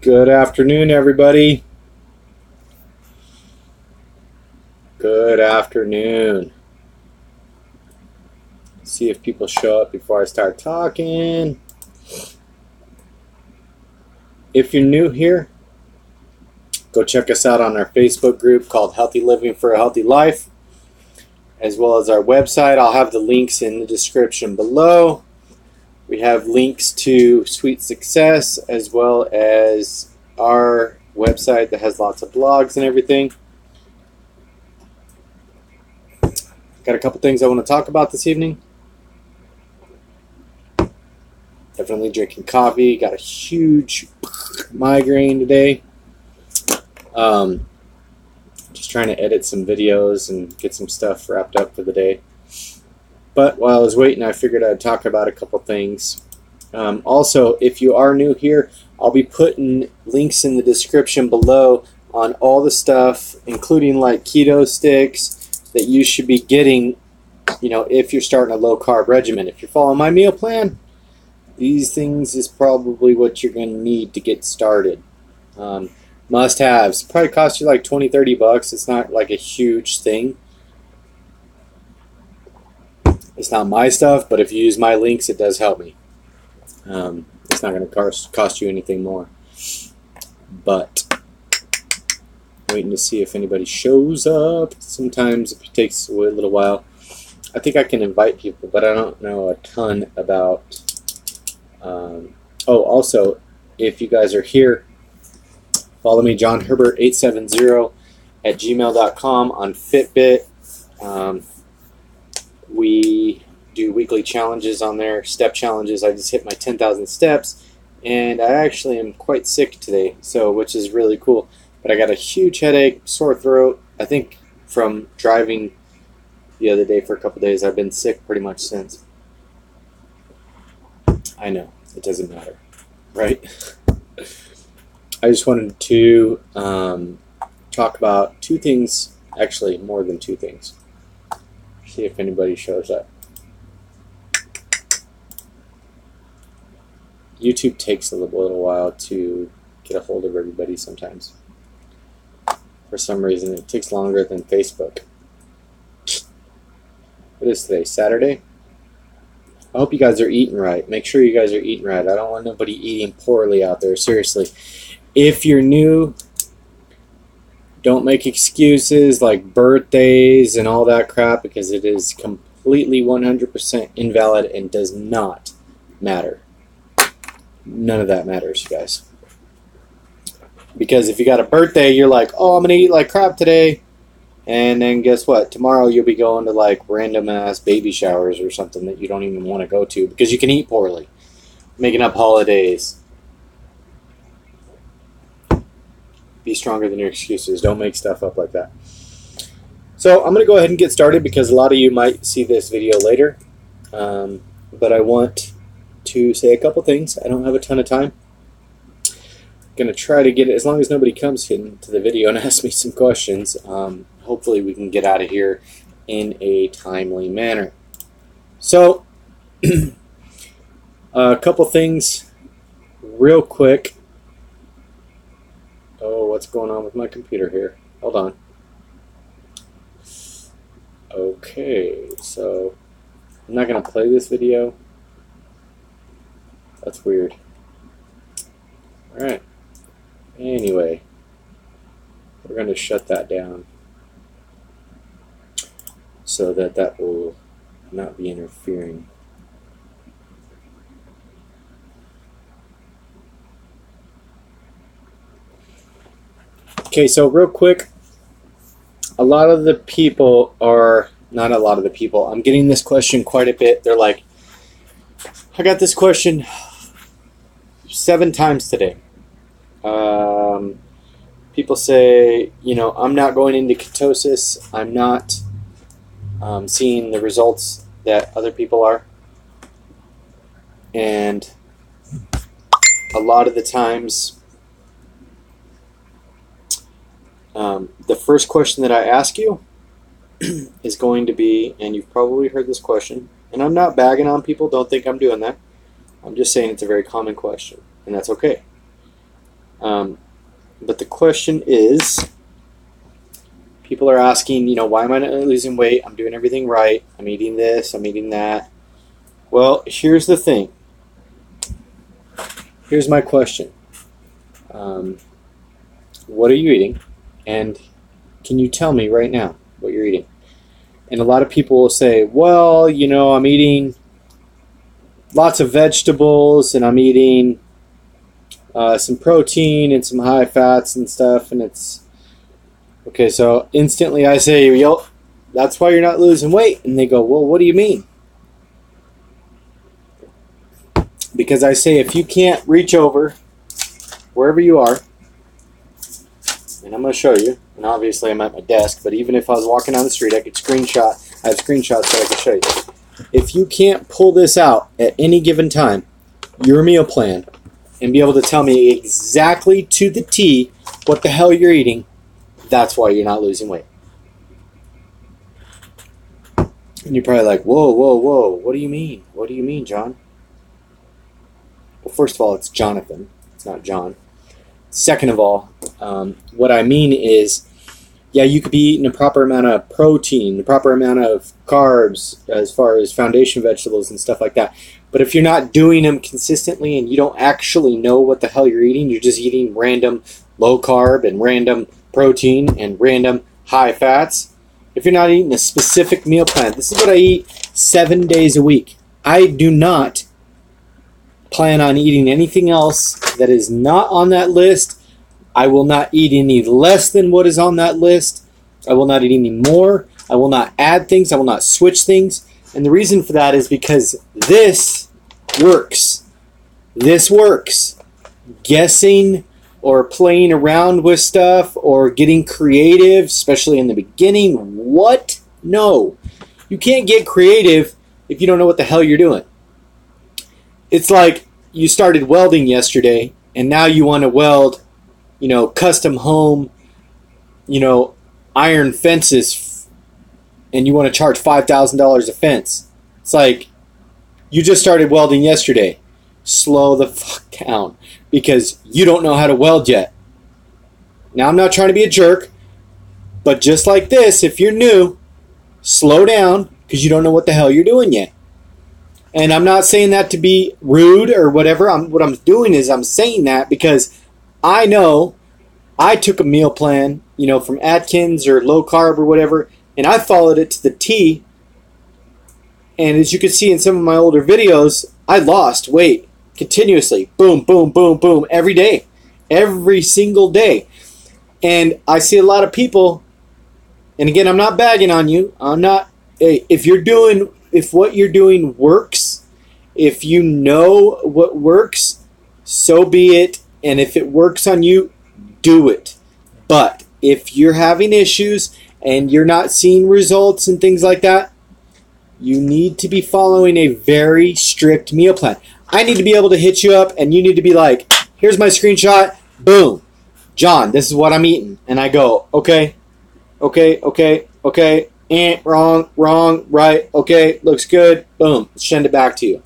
Good afternoon, everybody. Good afternoon. See if people show up before I start talking. If you're new here, go check us out on our Facebook group called Healthy Living for a Healthy Life, as well as our website. I'll have the links in the description below. We have links to Sweet Success, as well as our website that has lots of blogs and everything. Got a couple things I want to talk about this evening. Definitely drinking coffee. Got a huge migraine today. Just trying to edit some videos and get some stuff wrapped up for the day. But while I was waiting, I figured I'd talk about a couple things. Also, if you are new here, I'll be putting links in the description below on all the stuff, including like keto sticks that you should be getting, if you're starting a low carb regimen. If you're following my meal plan, these things is probably what you're going to need to get started. Must-haves. Probably cost you like $20-30. It's not like a huge thing. It's not my stuff, but if you use my links, it does help me. It's not going to cost you anything more. But waiting to see if anybody shows up. Sometimes it takes a little while. I think I can invite people, but I don't know a ton about. Also, if you guys are here, follow me, John Herbert 870 at gmail.com on Fitbit. We do weekly challenges on there, step challenges. I just hit my 10,000 steps, and I actually am quite sick today, which is really cool. But I got a huge headache, sore throat. I think from driving the other day for a couple days. I've been sick pretty much since. I know, it doesn't matter, right? I just wanted to talk about two things, actually more than two things. See if anybody shows up. YouTube takes a little while to get a hold of everybody sometimes. For some reason, it takes longer than Facebook. What is today? Saturday? I hope you guys are eating right. Make sure you guys are eating right. I don't want nobody eating poorly out there. Seriously. If you're new, don't make excuses like birthdays and all that crap, because it is completely 100% invalid and does not matter. None of that matters, you guys. Because if you got a birthday, you're like, oh, I'm going to eat like crap today. And then guess what? Tomorrow you'll be going to like random ass baby showers or something that you don't even want to go to because you can eat poorly. Making up holidays. Be stronger than your excuses. Don't make stuff up like that. So I'm going to go ahead and get started because a lot of you might see this video later. But I want to say a couple things. I don't have a ton of time. Going to try to get it, as long as nobody comes into the video and asks me some questions, hopefully we can get out of here in a timely manner. So, a couple things real quick. Oh, what's going on with my computer here? Hold on. Okay, so I'm not going to play this video. That's weird. Alright. Anyway, we're going to shut that down so that will not be interfering. Okay, so real quick, a lot of the people are, not a lot of the people, I'm getting this question quite a bit. They're like, I got this question 7 times today. People say, I'm not going into ketosis. I'm not seeing the results that other people are. And a lot of the times, the first question that I ask you is going to be, and you've probably heard this question, and I'm not bagging on people, don't think I'm doing that. I'm just saying it's a very common question, and that's okay. But the question is, people are asking, why am I not losing weight? I'm doing everything right. I'm eating this. I'm eating that. Well, here's the thing. Here's my question. What are you eating? And can you tell me right now what you're eating? And a lot of people will say, well, I'm eating lots of vegetables and I'm eating some protein and some high fats and stuff. And it's okay. So instantly I say, yo, that's why you're not losing weight. And they go, well, what do you mean? Because I say, if you can't reach over wherever you are, and I'm going to show you, and obviously I'm at my desk, but even if I was walking down the street, I could screenshot. I have screenshots that I can show you. If you can't pull this out at any given time, your meal plan, and be able to tell me exactly to the T what the hell you're eating, that's why you're not losing weight. And you're probably like, whoa, whoa, whoa, what do you mean? What do you mean, John? Well, first of all, it's Jonathan. It's not John. Second of all, what I mean is, yeah, you could be eating a proper amount of protein, the proper amount of carbs as far as foundation vegetables and stuff like that. But if you're not doing them consistently and you don't actually know what the hell you're eating, you're just eating random low carb and random protein and random high fats. If you're not eating a specific meal plan, this is what I eat 7 days a week. I do not plan on eating anything else that is not on that list. I will not eat any less than what is on that list. I will not eat any more. I will not add things. I will not switch things. And the reason for that is because this works. This works. Guessing or playing around with stuff or getting creative, especially in the beginning, what? No. You can't get creative if you don't know what the hell you're doing. It's like you started welding yesterday and now you want to weld, custom home, iron fences, and you want to charge $5,000 a fence. It's like you just started welding yesterday. Slow the fuck down because you don't know how to weld yet. Now, I'm not trying to be a jerk, but just like this, if you're new, slow down because you don't know what the hell you're doing yet. And I'm not saying that to be rude or whatever. What I'm doing is I'm saying that because I know I took a meal plan, from Atkins or low carb or whatever, and I followed it to the T. And as you can see in some of my older videos, I lost weight continuously. Boom, boom, boom, boom, every day. Every single day. And I see a lot of people, and again, I'm not bagging on you. If what you're doing works, if you know what works, so be it. And if it works on you, do it. But if you're having issues and you're not seeing results and things like that, you need to be following a very strict meal plan. I need to be able to hit you up and you need to be like, here's my screenshot, boom. John, this is what I'm eating. And I go, okay, wrong, right, okay, looks good, boom, send it back to you.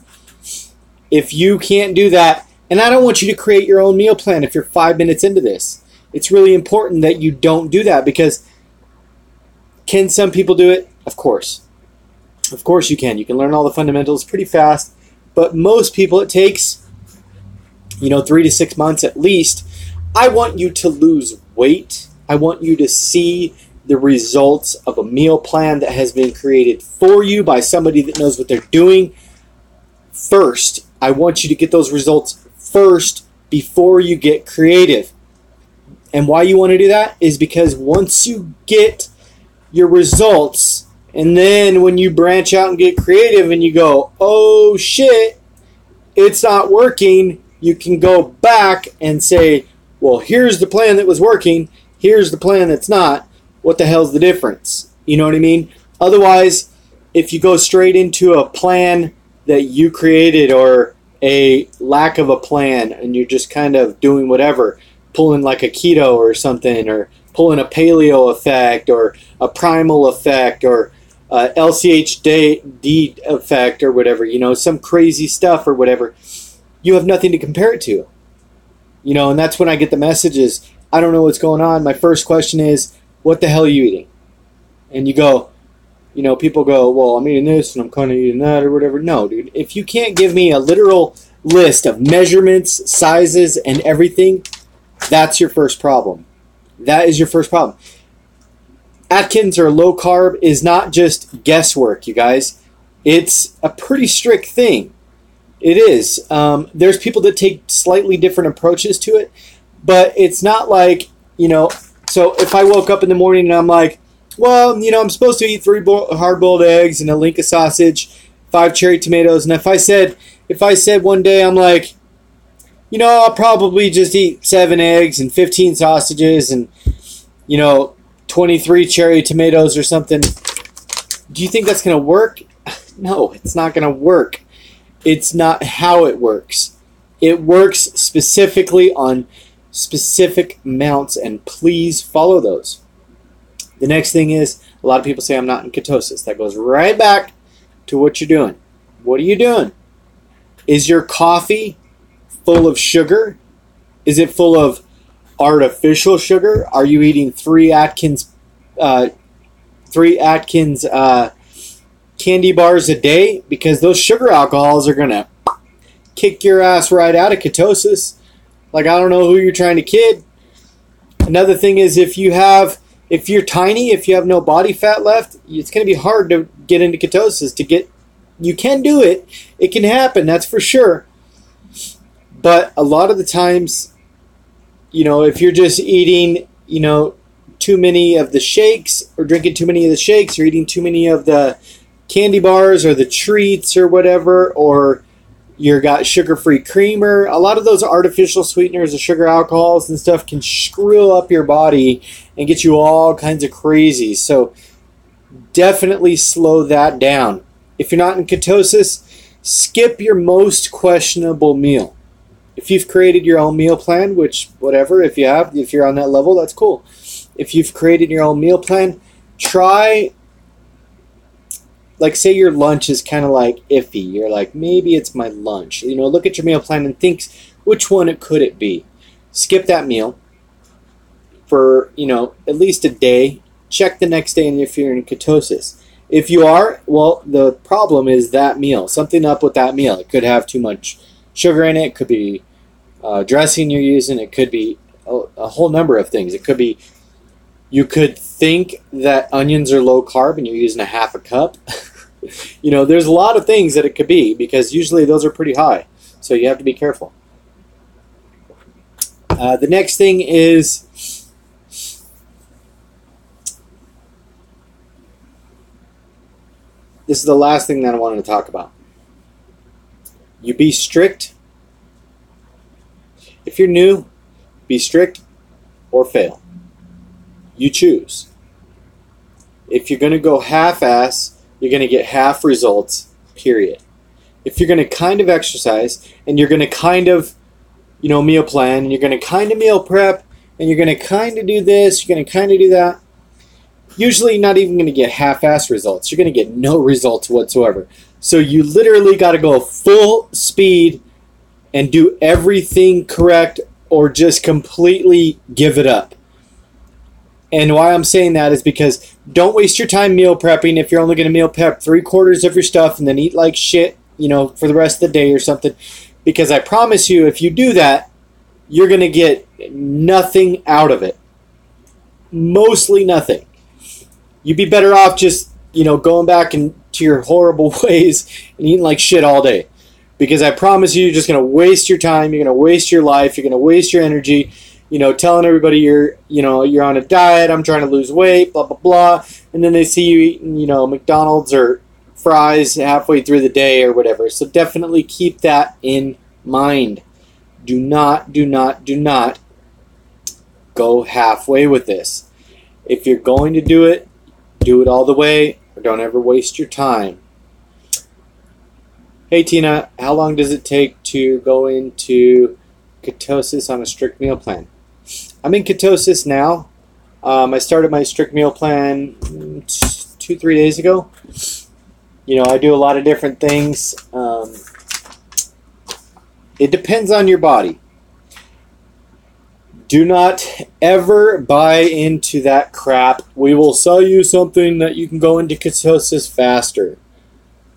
If you can't do that, and I don't want you to create your own meal plan if you're 5 minutes into this. It's really important that you don't do that because can some people do it? Of course. Of course you can. You can learn all the fundamentals pretty fast, but most people it takes, 3 to 6 months at least. I want you to lose weight. I want you to see the results of a meal plan that has been created for you by somebody that knows what they're doing first. I want you to get those results first before you get creative. And why you want to do that is because once you get your results, and then when you branch out and get creative and you go, oh shit, it's not working, you can go back and say, well, here's the plan that was working, here's the plan that's not. What the hell's the difference? You know what I mean? Otherwise, if you go straight into a plan that you created or a lack of a plan and you're just kind of doing whatever, pulling like a keto or something, or pulling a paleo effect or a primal effect or LCHD effect or whatever, some crazy stuff or whatever, you have nothing to compare it to. You know, and that's when I get the messages. I don't know what's going on. My first question is, what the hell are you eating? And you go, you know, people go, well, I'm eating this and I'm kind of eating that or whatever. No, dude. If you can't give me a literal list of measurements, sizes, and everything, that's your first problem. That is your first problem. Atkins or low carb is not just guesswork, you guys. It's a pretty strict thing. It is. There's people that take slightly different approaches to it, but it's not like, you know, so if I woke up in the morning and I'm like, well, you know, I'm supposed to eat 3 hard-boiled eggs and a link of sausage, 5 cherry tomatoes, and if I said one day I'm like, you know, I'll probably just eat 7 eggs and 15 sausages and, you know, 23 cherry tomatoes or something, do you think that's going to work? No, it's not going to work. It's not how it works. It works specifically on specific amounts, and please follow those. The next thing is, a lot of people say I'm not in ketosis. That goes right back to what you're doing. What are you doing? Is your coffee full of sugar? Is it full of artificial sugar? Are you eating 3 Atkins candy bars a day? Because those sugar alcohols are going to kick your ass right out of ketosis. Like, I don't know who you're trying to kid. Another thing is, if you're tiny, if you have no body fat left, it's going to be hard to get into ketosis. You can do it. It can happen, that's for sure. But a lot of the times, you know, if you're just eating, you know, too many of the shakes or drinking too many of the shakes or eating too many of the candy bars or the treats or whatever, or you got sugar-free creamer, a lot of those artificial sweeteners, the sugar alcohols and stuff can screw up your body and get you all kinds of crazy. So definitely slow that down. If you're not in ketosis, skip your most questionable meal. If you've created your own meal plan, which whatever, if you're on that level, that's cool. If you've created your own meal plan, try, like, say your lunch is kind of like iffy. You're like, maybe it's my lunch. You know, look at your meal plan and think, which one could it be? Skip that meal for, you know, at least a day. Check the next day and if you're in ketosis. If you are, well, the problem is that meal. Something up with that meal. It could have too much sugar in it. It could be dressing you're using. It could be a whole number of things. It could be, you could think that onions are low carb and you're using a half a cup. You know, there's a lot of things that it could be, because usually those are pretty high. So you have to be careful. The next thing is, this is the last thing that I wanted to talk about. You be strict. If you're new, be strict or fail. You choose. If you're going to go half-ass, you're going to get half results, period. If you're going to kind of exercise, and you're going to kind of, you know, meal plan, and you're going to kind of meal prep, and you're going to kind of do this, you're going to kind of do that, usually you're not even going to get half-ass results. You're going to get no results whatsoever. So you literally got to go full speed and do everything correct, or just completely give it up. And why I'm saying that is because don't waste your time meal prepping if you're only going to meal prep 3/4 of your stuff and then eat like shit, you know, for the rest of the day or something. Because I promise you, if you do that, you're going to get nothing out of it. Mostly nothing. You'd be better off just, you know, going back into your horrible ways and eating like shit all day. Because I promise you, you're just going to waste your time. You're going to waste your life. You're going to waste your energy. You know, telling everybody you're on a diet, I'm trying to lose weight, blah, blah, blah. And then they see you eating, you know, McDonald's or fries halfway through the day or whatever. So definitely keep that in mind. Do not go halfway with this. If you're going to do it all the way, or don't ever waste your time. Hey Tina, how long does it take to go into ketosis on a strict meal plan? I'm in ketosis now. I started my strict meal plan 2-3 days ago. You know, I do a lot of different things. It depends on your body. Do not ever buy into that crap. We will sell you something that you can go into ketosis faster.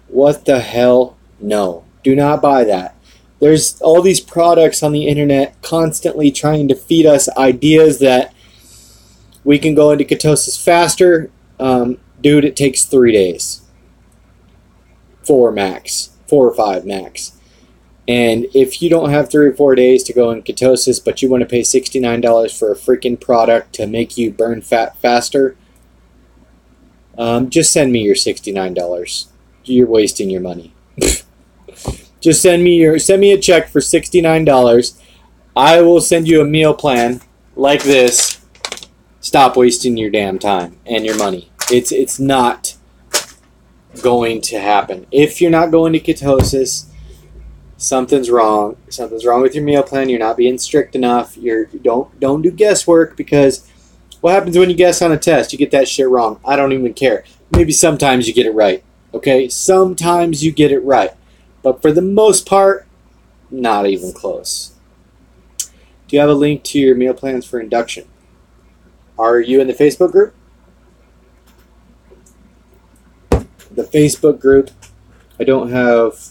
What the hell? No. Do not buy that. There's all these products on the internet constantly trying to feed us ideas that we can go into ketosis faster. Dude, it takes 3 days. 4 max. 4 or 5 max. And if you don't have 3 or 4 days to go in ketosis, but you want to pay $69 for a freaking product to make you burn fat faster, just send me your $69. You're wasting your money. Just send me a check for $69. I will send you a meal plan like this. Stop wasting your damn time and your money. It's not going to happen. If you're not going to ketosis, something's wrong. Something's wrong with your meal plan. You're not being strict enough. Don't do guesswork, because what happens when you guess on a test? You get that shit wrong. I don't even care. Maybe sometimes you get it right. Okay? Sometimes you get it right. But for the most part, not even close. Do you have a link to your meal plans for induction? Are you in the Facebook group? The Facebook group. I don't have...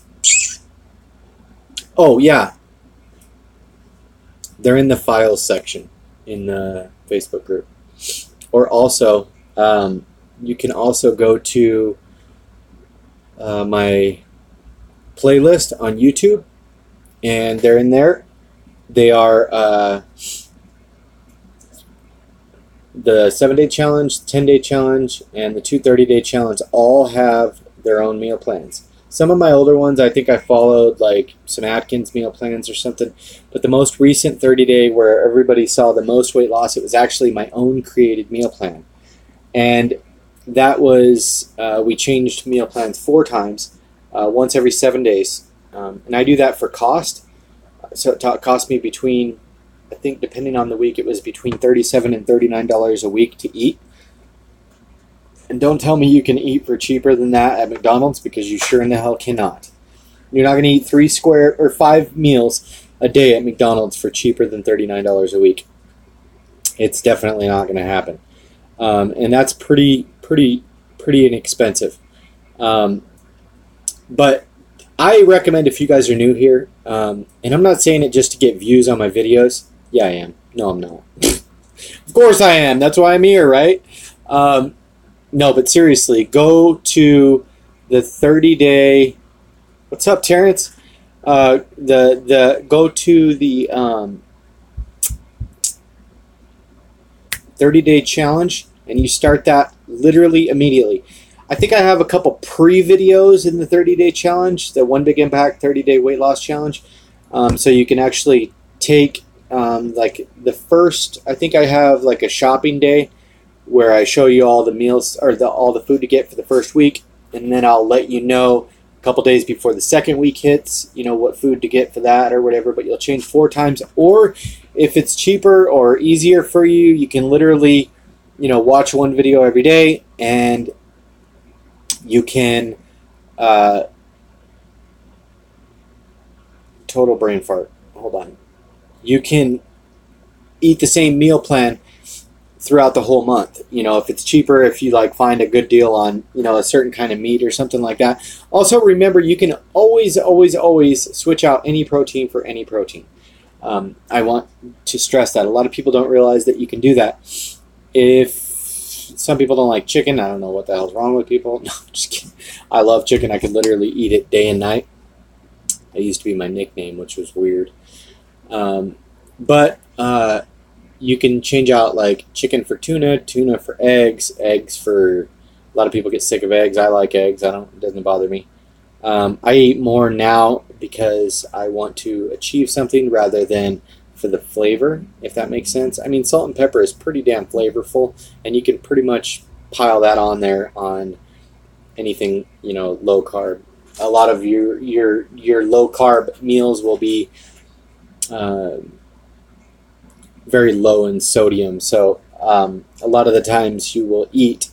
Oh, yeah. They're in the files section in the Facebook group. Or also, you can also go to my playlist on YouTube, and they're in there. They are the 7-day challenge, 10-day challenge, and the 230-day challenge all have their own meal plans. Some of my older ones, I think I followed like some Atkins meal plans or something. But the most recent 30-day, where everybody saw the most weight loss, it was actually my own created meal plan. And that was, we changed meal plans 4 times, once every 7 days. And I do that for cost. So it cost me between, I think depending on the week, it was between $37 and $39 a week to eat. And don't tell me you can eat for cheaper than that at McDonald's, because you sure in the hell cannot. You're not going to eat 5 meals a day at McDonald's for cheaper than $39 a week. It's definitely not going to happen. And that's pretty inexpensive. But I recommend, if you guys are new here, and I'm not saying it just to get views on my videos. Yeah, I am. No, I'm not. Of course I am. That's why I'm here, right? No, but seriously, go to the 30-day. What's up, Terrence? Go to the 30-day challenge, and you start that literally immediately. I think I have a couple pre-videos in the 30-day challenge, the One Big Impact 30-day weight loss challenge, so you can actually take like the first. I think I have like a shopping day, where I show you all the meals, or all the food to get for the first week, and then I'll let you know a couple days before the second week hits, what food to get for that or whatever. But you'll change 4 times, or if it's cheaper or easier for you, you can literally, watch one video every day, and you can total brain fart. Hold on. You can eat the same meal plan throughout the whole month. If it's cheaper, if you find a good deal on, a certain kind of meat or something like that. Also, remember, you can always switch out any protein for any protein. I want to stress that. A lot of people don't realize that you can do that. If some people don't like chicken, I don't know what the hell's wrong with people. No, just kidding. I love chicken. I could literally eat it day and night. That used to be my nickname, which was weird. You can change out chicken for tuna, tuna for eggs, eggs for... A lot of people get sick of eggs. I like eggs. It doesn't bother me. I eat more now because I want to achieve something rather than for the flavor, if that makes sense. I mean, salt and pepper is pretty damn flavorful, and you can pretty much pile that on there on anything, low carb. A lot of your low carb meals will be very low in sodium, so a lot of the times you will eat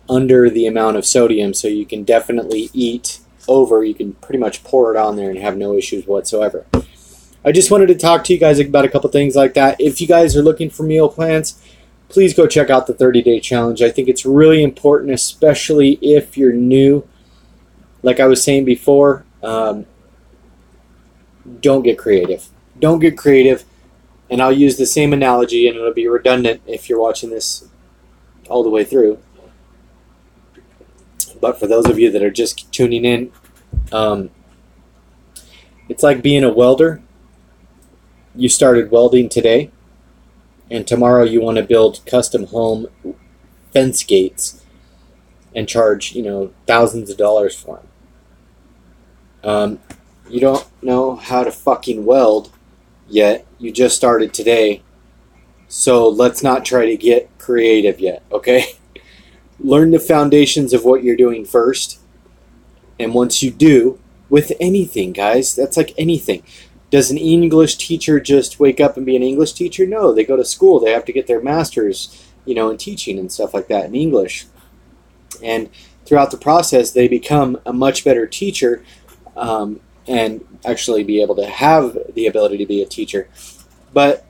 under the amount of sodium, so you can definitely eat over. You can pretty much pour it on there and have no issues whatsoever. I just wanted to talk to you guys about a couple things like that. If you guys are looking for meal plans, please go check out the 30-day challenge. I think it's really important, especially if you're new. Like I was saying before, don't get creative. Don't get creative. And I'll use the same analogy, and it'll be redundant if you're watching this all the way through. But for those of you that are just tuning in, it's like being a welder. You started welding today, and tomorrow you want to build custom home fence gates and charge, thousands of dollars for them. You don't know how to fucking weld yet. You just started today. So let's not try to get creative yet, okay? Learn the foundations of what you're doing first. And once you do, with anything, guys, that's like anything. Does an English teacher just wake up and be an English teacher? No, they go to school. They have to get their master's, in teaching and stuff like that in English. And throughout the process, they become a much better teacher and actually be able to have the ability to be a teacher. But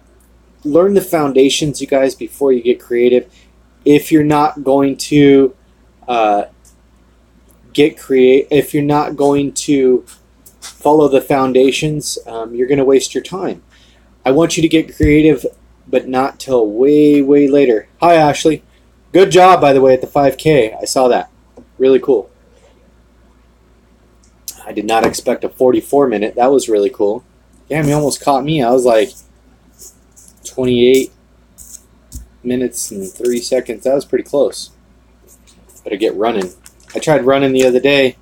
learn the foundations, you guys, before you get creative. If you're not going to if you're not going to follow the foundations, you're going to waste your time. I want you to get creative, but not till way, way later. Hi, Ashley. Good job, by the way, at the 5K. I saw that. Really cool. I did not expect a 44-minute. That was really cool. Damn, he almost caught me. I was like 28 minutes and 3 seconds. That was pretty close. Better get running. I tried running the other day.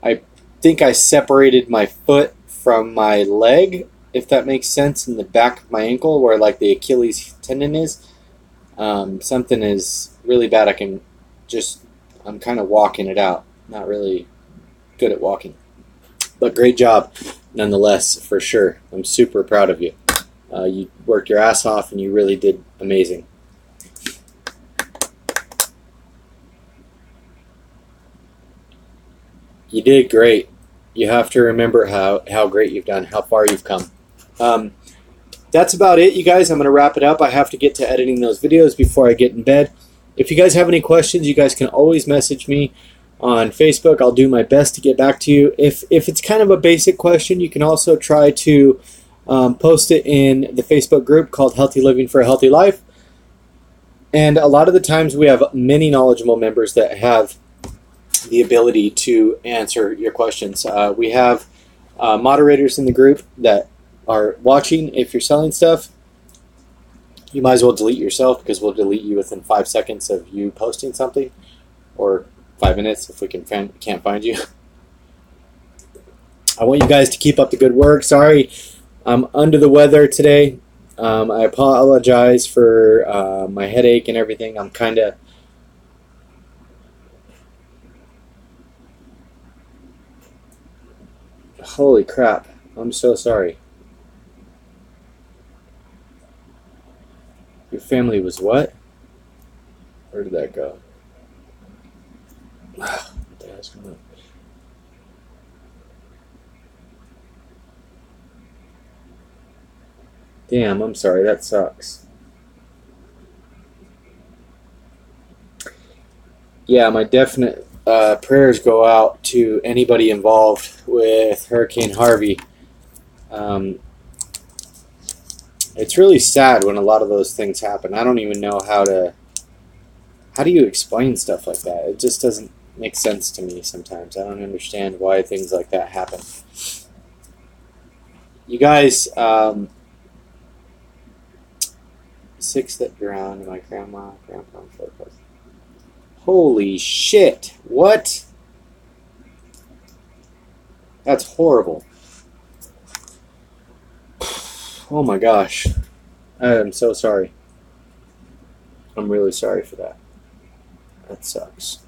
I think I separated my foot from my leg, if that makes sense, in the back of my ankle where like the Achilles tendon is. Something is really bad. I'm kind of walking it out. Not really good at walking. But great job nonetheless, for sure. I'm super proud of you. You worked your ass off and you really did amazing. You did great. You have to remember how great you've done, how far you've come. That's about it, you guys. I'm going to wrap it up. I have to get to editing those videos before I get in bed. If you guys have any questions, you guys can always message me on Facebook. I'll do my best to get back to you. If it's kind of a basic question, you can also try to post it in the Facebook group called Healthy Living for a Healthy Life. And a lot of the times we have many knowledgeable members that have the ability to answer your questions. We have moderators in the group that are watching. If you're selling stuff, you might as well delete yourself, because we'll delete you within 5 seconds of you posting something, or 5 minutes if we can't find you. I want you guys to keep up the good work. Sorry, I'm under the weather today. I apologize for my headache and everything. I'm kind of... Holy crap. I'm so sorry. Your family was what? Where did that go? What the hell's going on? Damn, I'm sorry. That sucks. Yeah, my definite prayers go out to anybody involved with Hurricane Harvey. It's really sad when a lot of those things happen. I don't even know how do you explain stuff like that? It just doesn't make sense to me sometimes. I don't understand why things like that happen. You guys, 6 that drowned, my grandpa, and 4 cousins. Holy shit. What? That's horrible. Oh my gosh. I am so sorry. I'm really sorry for that. That sucks.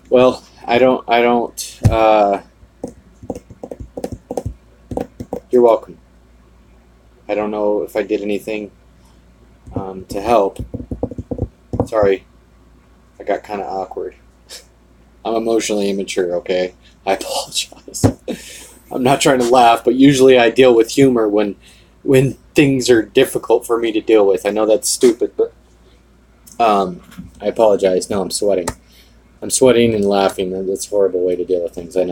Well, I don't, you're welcome. I don't know if I did anything to help. Sorry, I got kind of awkward. I'm emotionally immature, okay? I apologize. I'm not trying to laugh, but usually I deal with humor when things are difficult for me to deal with. I know that's stupid, but I apologize. No, I'm sweating. I'm sweating and laughing. That's a horrible way to deal with things. I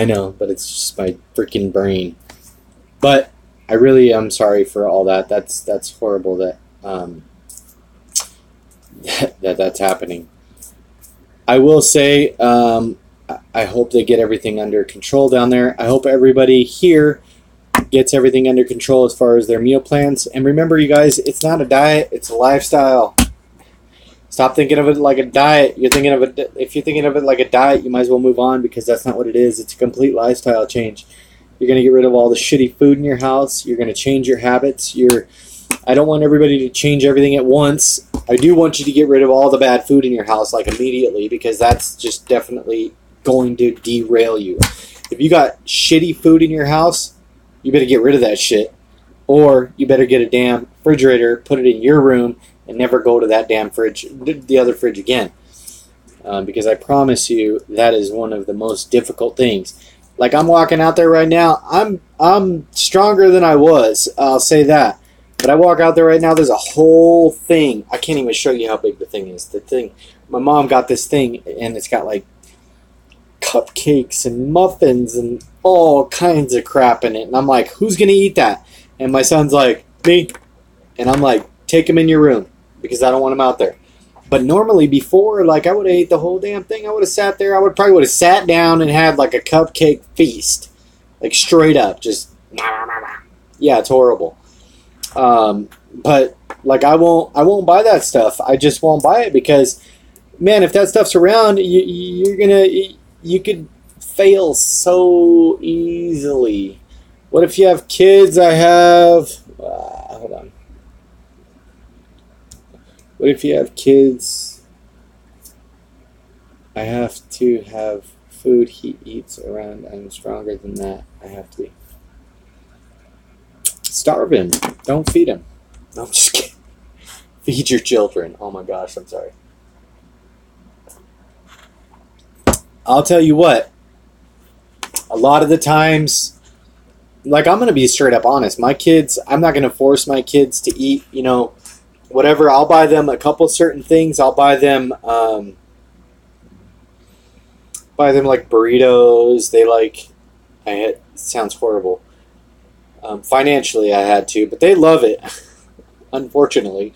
know, but it's just my freaking brain. But I really am sorry for all that. That's horrible that that's happening. I will say, I hope they get everything under control down there. I hope everybody here gets everything under control as far as their meal plans. And remember, you guys, it's not a diet; it's a lifestyle. Stop thinking of it like a diet. If you're thinking of it like a diet, you might as well move on, because that's not what it is. It's a complete lifestyle change. You're going to get rid of all the shitty food in your house. You're going to change your habits. I don't want everybody to change everything at once. I do want you to get rid of all the bad food in your house, like, immediately, because that's just definitely going to derail you. If you got shitty food in your house, you better get rid of that shit. Or you better get a damn refrigerator, put it in your room, and never go to that damn fridge, the other fridge again. Because I promise you, that is one of the most difficult things. Like, I'm walking out there right now, I'm stronger than I was, I'll say that. But I walk out there right now, there's a whole thing. I can't even show you how big the thing is. The thing, my mom got this thing, and it's got like cupcakes and muffins and all kinds of crap in it. And I'm like, who's going to eat that? And my son's like, me. And I'm like, take him in your room, because I don't want him out there. But normally before, like, I would have ate the whole damn thing. I would have sat there. I probably would have sat down and had like a cupcake feast. Like, straight up. Just, yeah, it's horrible. But like, I won't buy that stuff. I just won't buy it because, man, if that stuff's around, you could fail so easily. What if you have kids? Hold on. What if you have kids? I have to have food he eats around. I'm stronger than that. I have to be. Starve him. Don't feed him. No, I'm just kidding. Feed your children. Oh my gosh, I'm sorry. I'll tell you what. A lot of the times, like, I'm going to be straight up honest. My kids, I'm not going to force my kids to eat, whatever. I'll buy them a couple certain things. I'll buy them like burritos. It sounds horrible. Financially, I had to, but they love it. Unfortunately,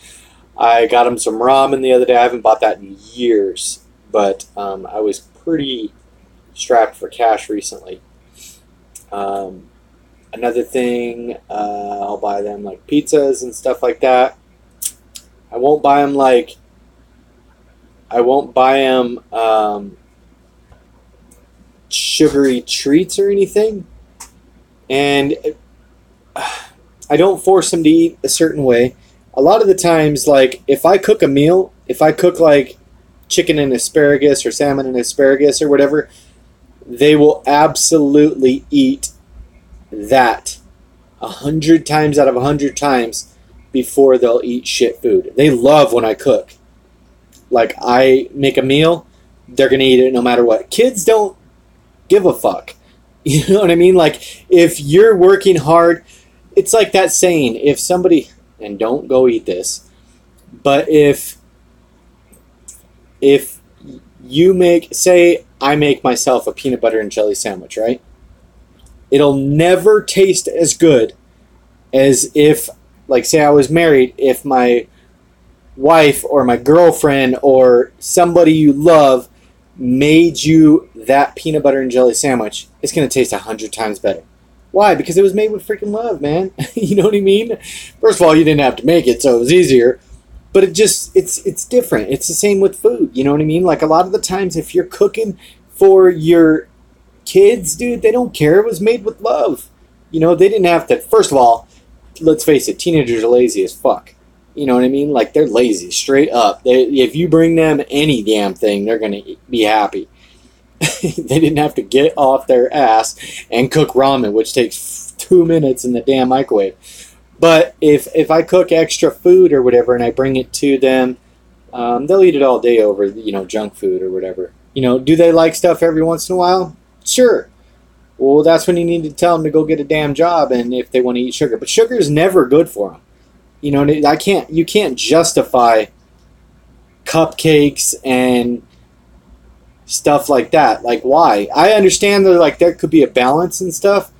I got them some ramen the other day. I haven't bought that in years, but I was pretty strapped for cash recently. Another thing, I'll buy them like pizzas and stuff like that. I won't buy them sugary treats or anything. And I don't force them to eat a certain way. A lot of the times, like, if I cook a meal, if I cook like chicken and asparagus or salmon and asparagus or whatever, they will absolutely eat that 100 times out of 100 times before they'll eat shit food. They love when I cook. Like, I make a meal, they're going to eat it no matter what. Kids don't give a fuck. You know what I mean? Like, if you're working hard, it's like that saying, if somebody, and don't go eat this, but if you say I make myself a peanut butter and jelly sandwich, right? It'll never taste as good as if, like, say I was married, if my wife or my girlfriend or somebody you love made you that peanut butter and jelly sandwich. It's going to taste 100 times better. Why? Because it was made with freaking love, man. You know what I mean? First of all, you didn't have to make it, so it was easier. But it's different. It's the same with food. You know what I mean? Like, a lot of the times, if you're cooking for your kids, dude, they don't care. It was made with love. They didn't have to. First of all, let's face it, teenagers are lazy as fuck. You know what I mean? Like, they're lazy, straight up. If you bring them any damn thing, they're going to be happy. They didn't have to get off their ass and cook ramen, which takes 2 minutes in the damn microwave. But if I cook extra food or whatever and I bring it to them, they'll eat it all day over, junk food or whatever. Do they like stuff every once in a while? Sure. Well, that's when you need to tell them to go get a damn job, and if they want to eat sugar. But sugar is never good for them. You can't justify cupcakes and stuff like that. Like, why? I understand that there could be a balance and stuff,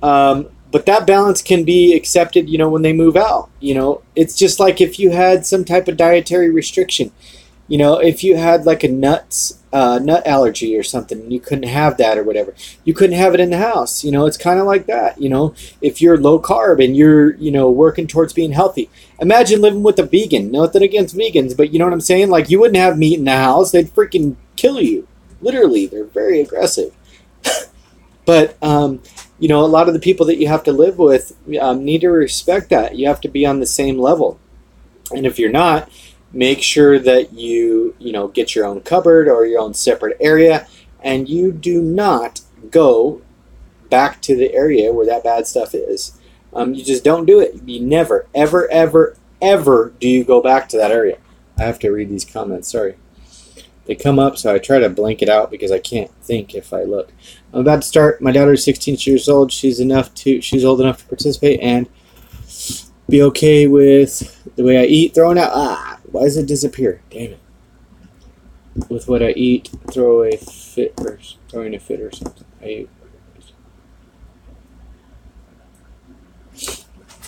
but that balance can be accepted, when they move out. It's just like if you had some type of dietary restriction. If you had like a nut allergy or something, and you couldn't have that or whatever, you couldn't have it in the house. It's kind of like that. If you're low carb and you're, working towards being healthy, imagine living with a vegan. Nothing against vegans, but you know what I'm saying? Like, you wouldn't have meat in the house. They'd freaking kill you. Literally, they're very aggressive. But, a lot of the people that you have to live with need to respect that. You have to be on the same level. And if you're not, make sure that you get your own cupboard or your own separate area, and you do not go back to the area where that bad stuff is. You just don't do it. You never, ever, ever, ever do you go back to that area. I have to read these comments. Sorry. They come up, so I try to blank it out because I can't think if I look. I'm about to start. My daughter is 16 years old. She's old enough to participate and be okay with the way I eat. Throwing out. Why does it disappear? Damn it. With what I eat, throwing a fit or something.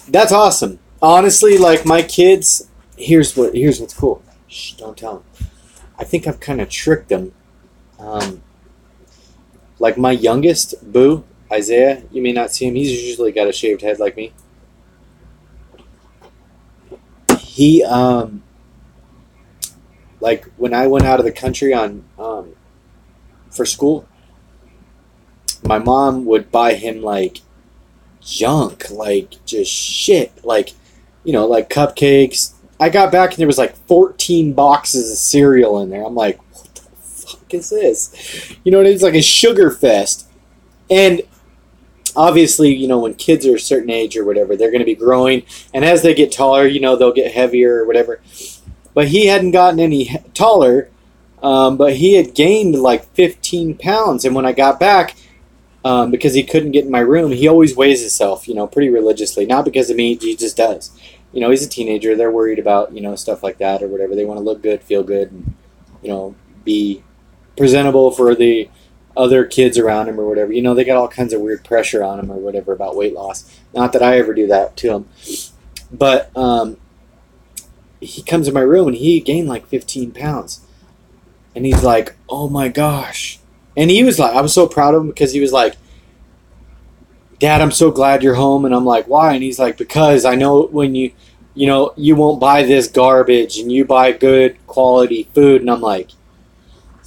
That's awesome. Honestly, like my kids, here's what's cool. Shh, don't tell them. I think I've kind of tricked them. Like my youngest, Boo, Isaiah, you may not see him. He's usually got a shaved head like me. He, like when I went out of the country for school, my mom would buy him like junk, like just shit, like cupcakes. I got back and there was like 14 boxes of cereal in there. I'm like, what the fuck is this? It's like a sugar fest. And obviously, when kids are a certain age or whatever, they're going to be growing, and as they get taller, they'll get heavier or whatever. But he hadn't gotten any taller, but he had gained like 15 pounds. And when I got back, because he couldn't get in my room, he always weighs himself, pretty religiously. Not because of me, he just does. He's a teenager. They're worried about, stuff like that or whatever. They want to look good, feel good, and, be presentable for the other kids around him or whatever. They got all kinds of weird pressure on him or whatever about weight loss. Not that I ever do that to him. But he comes in my room and he gained like 15 pounds. And he's like, oh my gosh. And he was like, I was so proud of him because he was like, Dad, I'm so glad you're home. And I'm like, why? And he's like, because I know when you won't buy this garbage and you buy good quality food. And I'm like,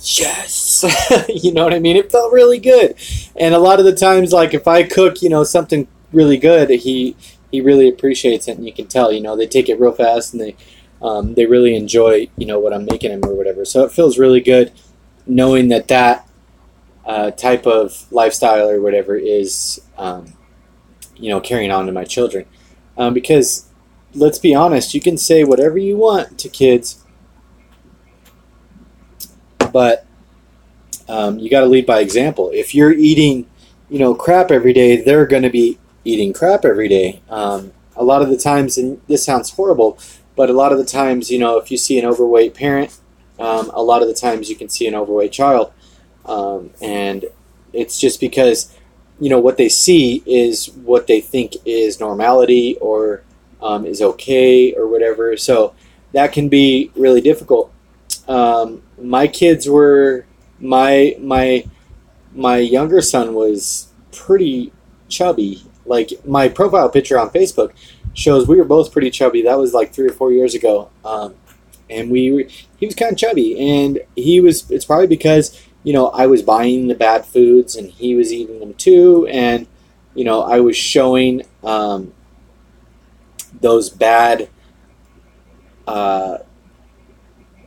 yes. You know what I mean? It felt really good. And a lot of the times, like if I cook, something really good, he really appreciates it. And you can tell, they take it real fast and they really enjoy, what I'm making them or whatever. So it feels really good knowing that type of lifestyle or whatever is, carrying on to my children. Because let's be honest, you can say whatever you want to kids, but you got to lead by example. If you're eating, crap every day, they're going to be eating crap every day. A lot of the times, and this sounds horrible, but a lot of the times, if you see an overweight parent, a lot of the times you can see an overweight child. And it's just because, what they see is what they think is normality or is okay or whatever. So that can be really difficult. My kids were, my younger son was pretty chubby. Like my profile picture on Facebook shows we were both pretty chubby. That was like 3 or 4 years ago. And he was kind of chubby, and it's probably because, I was buying the bad foods and he was eating them too. And, I was showing, those bad,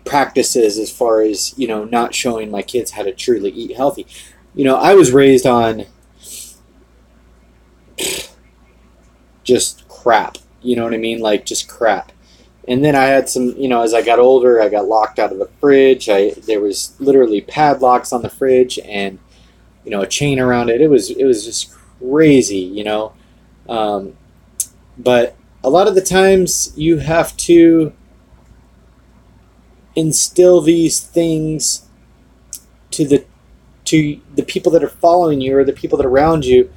practices as far as, not showing my kids how to truly eat healthy. I was raised on just crap. You know what I mean? Like just crap. And then I had some, as I got older, I got locked out of the fridge. There was literally padlocks on the fridge and, a chain around it. It was just crazy. But a lot of the times you have to instill these things to the people that are following you or the people that are around you,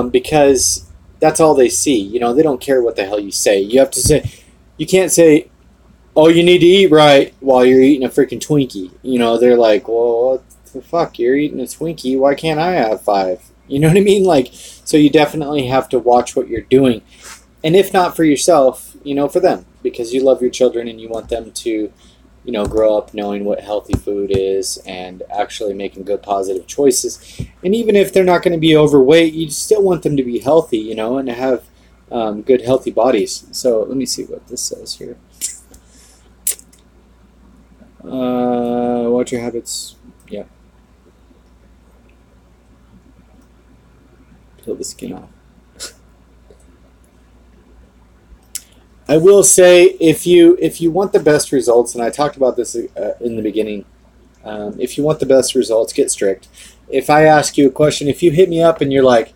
because that's all they see. They don't care what the hell you say. You can't say, oh, you need to eat right while you're eating a freaking Twinkie. They're like, well, what the fuck? You're eating a Twinkie. Why can't I have 5? You know what I mean? So you definitely have to watch what you're doing. And if not for yourself, for them. Because you love your children and you want them to, grow up knowing what healthy food is and actually making good, positive choices. And even if they're not going to be overweight, you still want them to be healthy, and to have good, healthy bodies. So let me see what this says here. Watch your habits. Yeah. Peel the skin off. I will say, if you want the best results, and I talked about this in the beginning, if you want the best results, get strict. If I ask you a question, if you hit me up and you're like,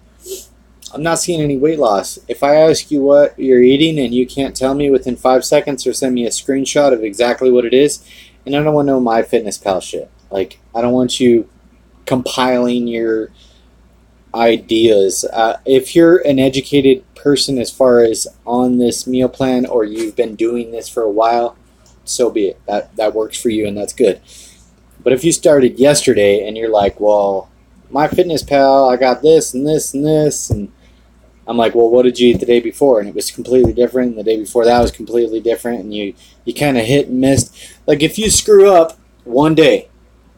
I'm not seeing any weight loss. If I ask you what you're eating and you can't tell me within 5 seconds or send me a screenshot of exactly what it is, and I don't want to know MyFitnessPal shit. I don't want you compiling your ideas. If you're an educated person as far as on this meal plan, or you've been doing this for a while, so be it. That works for you and that's good. But if you started yesterday and you're like, well, MyFitnessPal, I got this and this and this, and I'm like, well, what did you eat the day before? And it was completely different. And the day before that was completely different. And you kind of hit and missed. If you screw up one day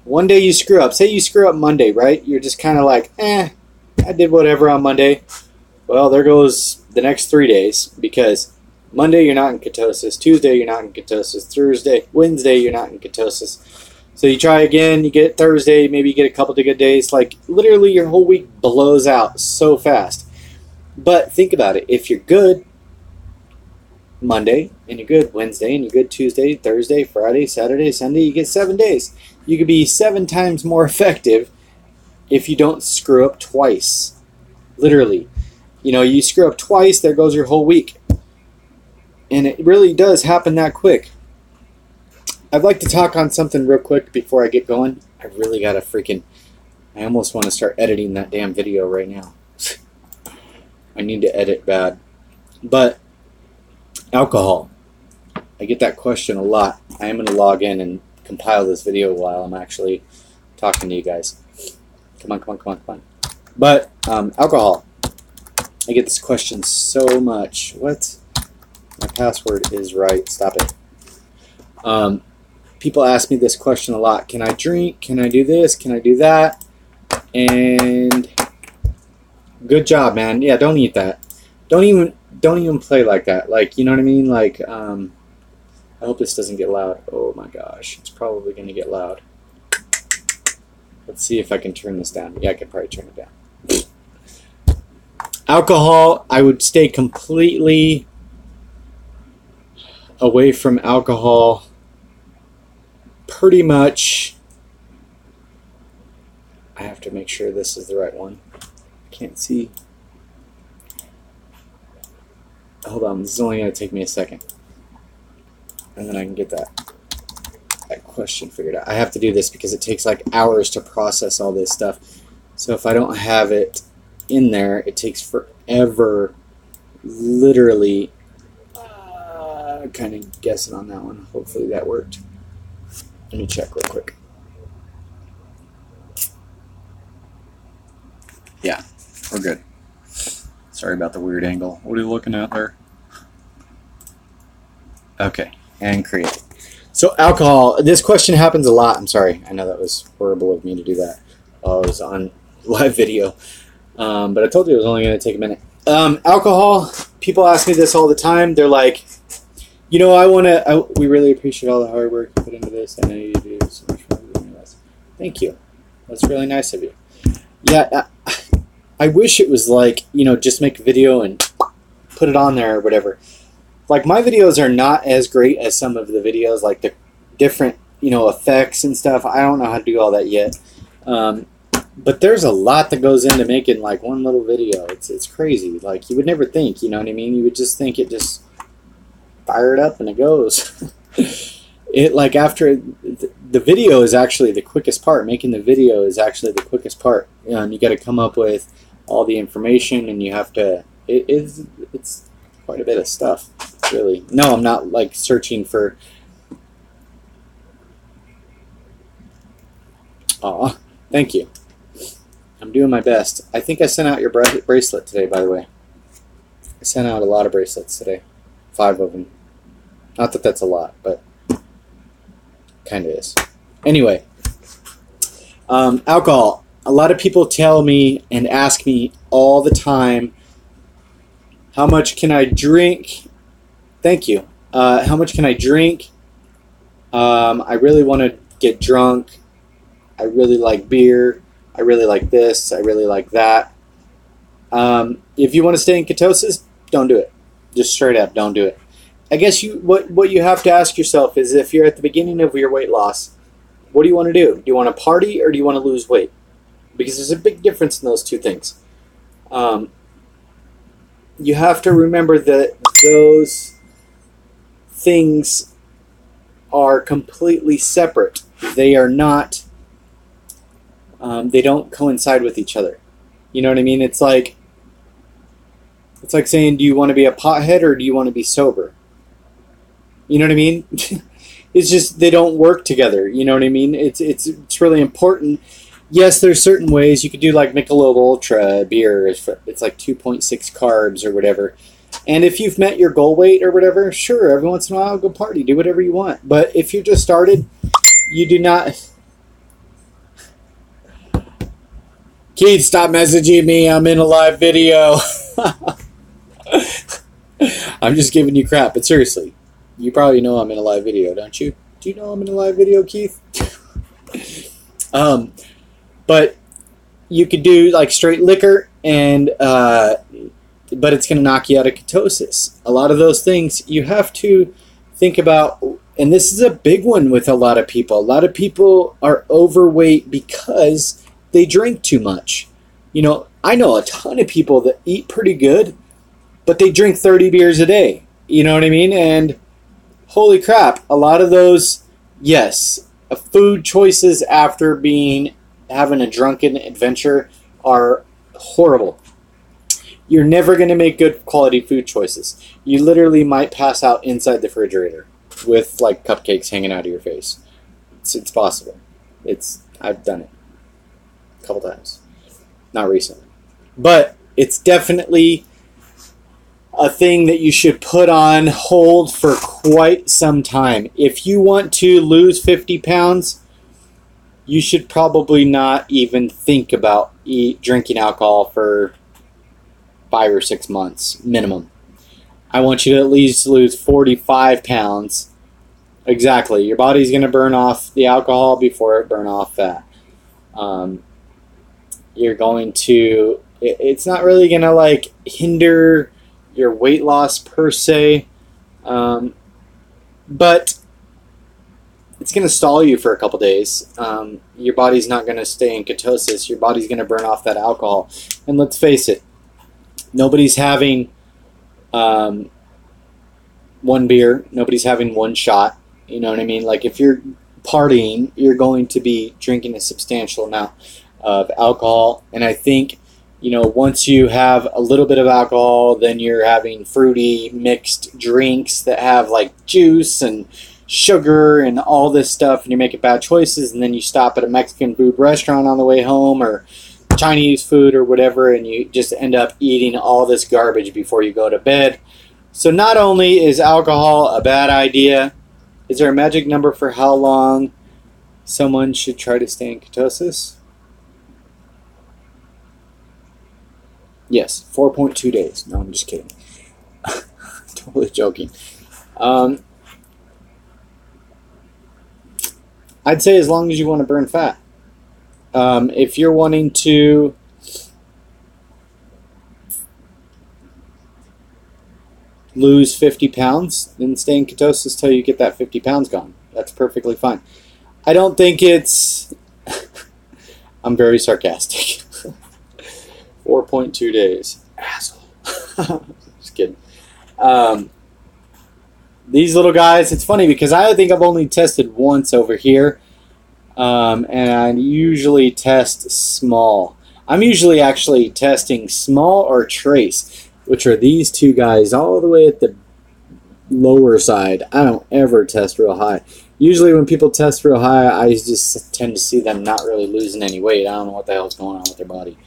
you screw up. Say you screw up Monday, right? You're just kind of like, I did whatever on Monday. Well, there goes the next 3 days, because Monday you're not in ketosis, Tuesday you're not in ketosis, Wednesday you're not in ketosis. So you try again, you get Thursday, maybe you get a couple of good days. Literally your whole week blows out so fast. But think about it. If you're good Monday, and you're good Wednesday, and you're good Tuesday, Thursday, Friday, Saturday, Sunday, you get 7 days. You could be 7 times more effective if you don't screw up twice. Literally. You screw up twice, there goes your whole week. And it really does happen that quick. I'd like to talk on something real quick before I get going. I really gotta I almost want to start editing that damn video right now. I need to edit bad. But alcohol. I get that question a lot. I am going to log in and compile this video while I'm actually talking to you guys. Come on. But alcohol. I get this question so much. What? My password is right. Stop it. People ask me this question a lot. Can I drink? Can I do this? Can I do that? And good job, man. Yeah, don't eat that. Don't even play like that. You know what I mean? I hope this doesn't get loud. Oh my gosh, it's probably going to get loud. Let's see if I can turn this down. Yeah, I could probably turn it down. Alcohol, I would stay completely away from alcohol pretty much. I have to make sure this is the right one. I can't see. Hold on, this is only going to take me a second. And then I can get that question figured out. I have to do this because it takes hours to process all this stuff. So if I don't have it in there, it takes forever. Literally, kind of guessing on that one. Hopefully that worked. Let me check real quick. Yeah, we're good. Sorry about the weird angle. What are you looking at there? Okay, and create. So alcohol, this question happens a lot. I'm sorry. I know that was horrible of me to do that. I was on live video. But I told you it was only going to take a minute. Alcohol, people ask me this all the time. They're like, we really appreciate all the hard work you put into this. I know you do so much more than us. Thank you. That's really nice of you. Yeah, I wish it was just make a video and put it on there or whatever. like my videos are not as great as some of the videos, like the different, effects and stuff. I don't know how to do all that yet. But there's a lot that goes into making like one little video. It's crazy. Like you would never think, you know what I mean? You would just think it just fire it up and it goes. It like after the video is actually the quickest part. Making the video is actually the quickest part. You got to come up with all the information, and you have to. It's quite a bit of stuff, really. No, I'm not like searching for. Aw, thank you. I'm doing my best. I think I sent out your bracelet today, by the way. I sent out a lot of bracelets today. 5 of them. Not that that's a lot, but kind of is. Anyway, alcohol. A lot of people tell me and ask me all the time, how much can I drink? Thank you. How much can I drink? I really want to get drunk. I really like beer. I really like this. I really like that. If you want to stay in ketosis, don't do it. Just straight up, don't do it. I guess what you have to ask yourself is, if you're at the beginning of your weight loss, what do you want to do? Do you want to party or do you want to lose weight? Because there's a big difference in those two things. You have to remember that those things are completely separate. They are not. They don't coincide with each other. You know what I mean? It's like saying, do you want to be a pothead or do you want to be sober? You know what I mean? It's just they don't work together. You know what I mean? It's really important. Yes, there's certain ways you could do, like Michelob Ultra beer. It's like 2.6 carbs or whatever. And if you've met your goal weight or whatever, sure, every once in a while go party, do whatever you want. But if you just started, you do not. Keith, stop messaging me. I'm in a live video. I'm just giving you crap, but seriously, you probably know I'm in a live video, don't you? Do you know I'm in a live video, Keith? But you could do like straight liquor, and but it's going to knock you out of ketosis. A lot of those things you have to think about, and this is a big one with a lot of people. A lot of people are overweight because they drink too much. I know a ton of people that eat pretty good, but they drink 30 beers a day. You know what I mean? And holy crap, a lot of those, yes, food choices after having a drunken adventure are horrible. You're never going to make good quality food choices. You literally might pass out inside the refrigerator with like cupcakes hanging out of your face. It's possible. I've done it a couple times. Not recently. But it's definitely a thing that you should put on hold for quite some time. If you want to lose 50 pounds, you should probably not even think about drinking alcohol for 5 or 6 months minimum. I want you to at least lose 45 pounds. Exactly. Your body's going to burn off the alcohol before it burn off fat. You're going to, it's not really going to like hinder your weight loss per se, but it's going to stall you for a couple days. Your body's not going to stay in ketosis. Your body's going to burn off that alcohol. And let's face it, nobody's having one beer. Nobody's having one shot. You know what I mean? Like if you're partying, you're going to be drinking a substantial amount of alcohol. And I think, once you have a little bit of alcohol, then you're having fruity mixed drinks that have like juice and sugar and all this stuff, and you're making bad choices, and then you stop at a Mexican food restaurant on the way home or Chinese food or whatever, and you just end up eating all this garbage before you go to bed. So not only is alcohol a bad idea, is there a magic number for how long someone should try to stay in ketosis? Yes, 4.2 days. No, I'm just kidding. Totally joking. I'd say as long as you want to burn fat. If you're wanting to lose 50 pounds, then stay in ketosis till you get that 50 pounds gone. That's perfectly fine. I don't think it's... I'm very sarcastic. 4.2 days. Asshole. Just kidding. These little guys, it's funny because I think I've only tested once over here. And I usually test small. I'm usually actually testing small or trace, which are these two guys all the way at the lower side. I don't ever test real high. Usually when people test real high, I just tend to see them not really losing any weight. I don't know what the hell's going on with their body.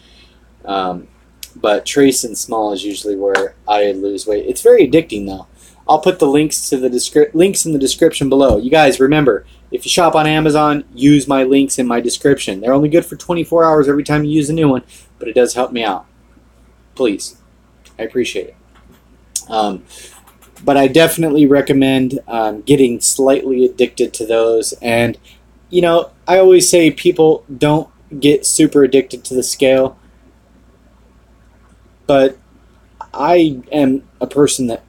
But trace and small is usually where I lose weight. It's very addicting though. I'll put the links to the links in the description below. You guys remember, if you shop on Amazon, use my links in my description. They're only good for 24 hours every time you use a new one, but it does help me out. Please. I appreciate it. But I definitely recommend getting slightly addicted to those. And, you know, I always say people don't get super addicted to the scale. But I am a person that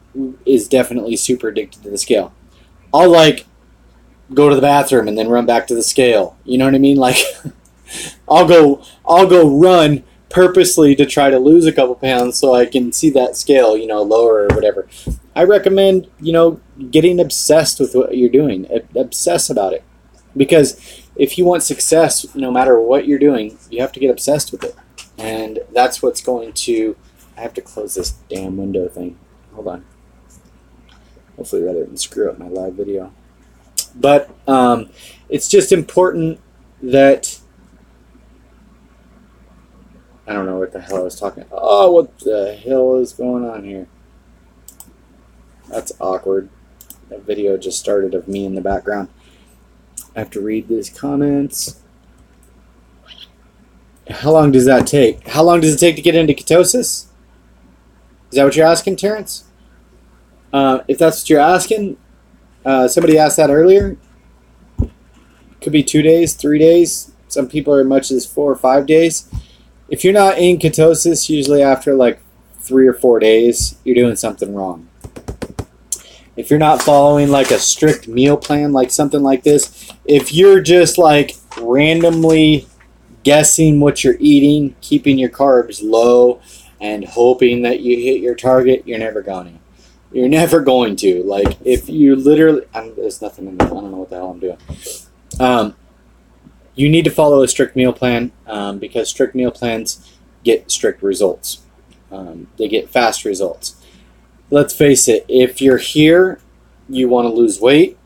is definitely super addicted to the scale. I'll, like, go to the bathroom and then run back to the scale. You know what I mean? Like, I'll go run purposely to try to lose a couple pounds so I can see that scale, you know, lower or whatever. I recommend, you know, getting obsessed with what you're doing. Obsess about it. Because if you want success, no matter what you're doing, you have to get obsessed with it. And that's what's going to... I have to close this damn window thing. Hold on. Hopefully that didn't screw up my live video. But it's just important that... I don't know what the hell I was talking about. Oh, what the hell is going on here? That's awkward. That video just started of me in the background. I have to read these comments. How long does that take? How long does it take to get into ketosis? Is that what you're asking, Terrence? If that's what you're asking, somebody asked that earlier. Could be 2 days, 3 days. Some people are as much as 4 or 5 days. If you're not in ketosis, usually after like 3 or 4 days, you're doing something wrong. If you're not following like a strict meal plan, like something like this, if you're just like randomly guessing what you're eating, keeping your carbs low, and hoping that you hit your target, you're never going to. You're never going to. Like, if you literally... there's nothing in there. I don't know what the hell I'm doing. You need to follow a strict meal plan because strict meal plans get strict results. They get fast results. Let's face it, if you're here, you want to lose weight,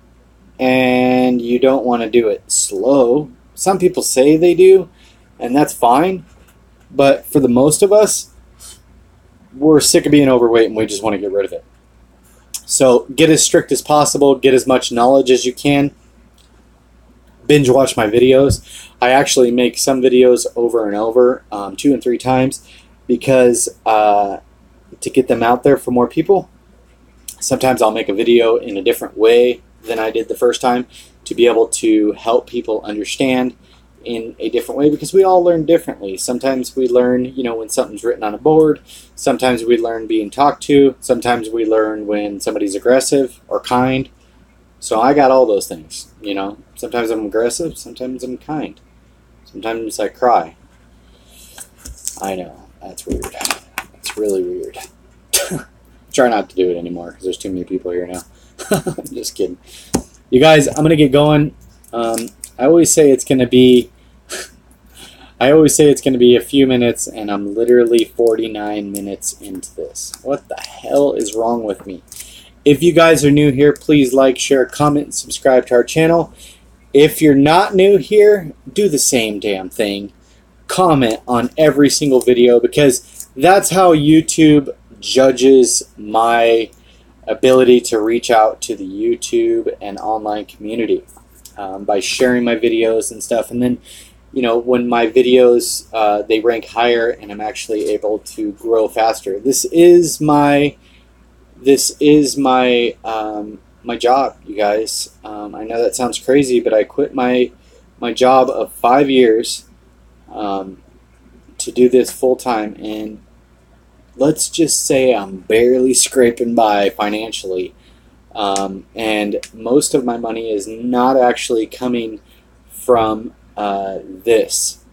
and you don't want to do it slow. Some people say they do, and that's fine. But for the most of us, we're sick of being overweight, and we just want to get rid of it. So get as strict as possible. Get as much knowledge as you can. Binge watch my videos. I actually make some videos over and over, 2 and 3 times, because to get them out there for more people. Sometimes I'll make a video in a different way than I did the first time to be able to help people understand in a different way, because we all learn differently. Sometimes we learn, you know, when something's written on a board. Sometimes we learn being talked to. Sometimes we learn when somebody's aggressive or kind. So I got all those things, you know. Sometimes I'm aggressive, sometimes I'm kind. Sometimes I cry. I know, that's weird. That's really weird. Try not to do it anymore because there's too many people here now. Just kidding. You guys, I'm going to get going. I always say it's going to be a few minutes, and I'm literally 49 minutes into this. What the hell is wrong with me? If you guys are new here, please like, share, comment, and subscribe to our channel. If you're not new here, do the same damn thing. Comment on every single video, because that's how YouTube judges my ability to reach out to the YouTube and online community by sharing my videos and stuff. And then, you know, when my videos they rank higher and I'm actually able to grow faster. This is my my job, you guys. I know that sounds crazy, but I quit my job of 5 years to do this full time, and let's just say I'm barely scraping by financially, and most of my money is not actually coming from this.